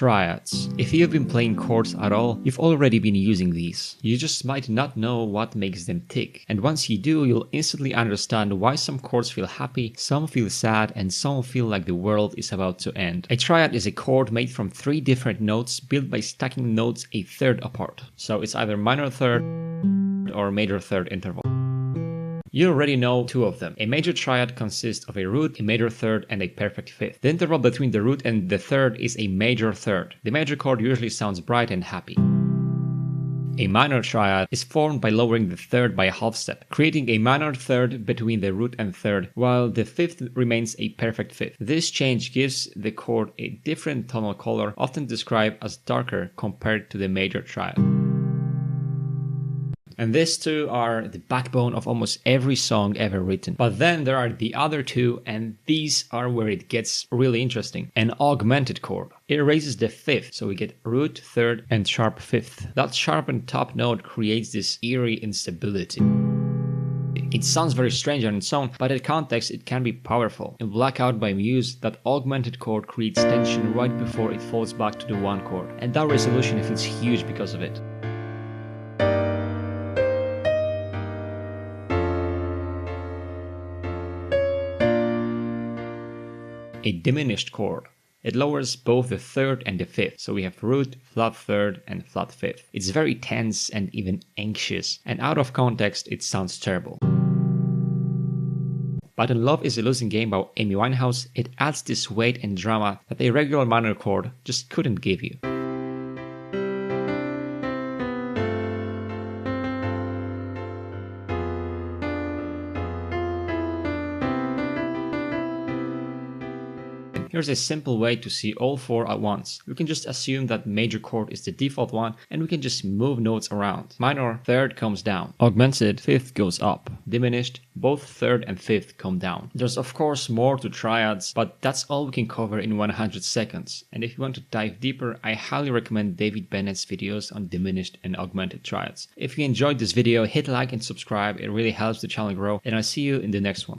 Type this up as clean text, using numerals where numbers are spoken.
Triads. If you've been playing chords at all, you've already been using these. You just might not know what makes them tick. And once you do, you'll instantly understand why some chords feel happy, some feel sad, and some feel like the world is about to end. A triad is a chord made from 3 different notes built by stacking notes a third apart. So it's either minor third or major third interval. You already know 2 of them. A major triad consists of a root, a major third, and a perfect fifth. The interval between the root and the third is a major third. The major chord usually sounds bright and happy. A minor triad is formed by lowering the third by a half step, creating a minor third between the root and third, while the fifth remains a perfect fifth. This change gives the chord a different tonal color, often described as darker compared to the major triad. And these 2 are the backbone of almost every song ever written. But then there are the other 2, and these are where it gets really interesting. An augmented chord. It raises the fifth, so we get root, third, and sharp fifth. That sharpened top note creates this eerie instability. It sounds very strange on its own, but in context it can be powerful. In Blackout by Muse, that augmented chord creates tension right before it falls back to the 1 chord. And that resolution feels huge because of it. A diminished chord. It lowers both the third and the fifth, so we have root, flat third, and flat fifth. It's very tense and even anxious, and out of context it sounds terrible. But in Love is a Losing Game by Amy Winehouse, it adds this weight and drama that a regular minor chord just couldn't give you. Here's a simple way to see all 4 at once. We can just assume that major chord is the default one and we can just move notes around. Minor third comes down. Augmented fifth goes up. Diminished, both third and fifth come down. There's of course more to triads, but that's all we can cover in 100 seconds. And if you want to dive deeper, I highly recommend David Bennet's videos on diminished and augmented triads. If you enjoyed this video, hit like and subscribe. It really helps the channel grow, and I'll see you in the next one.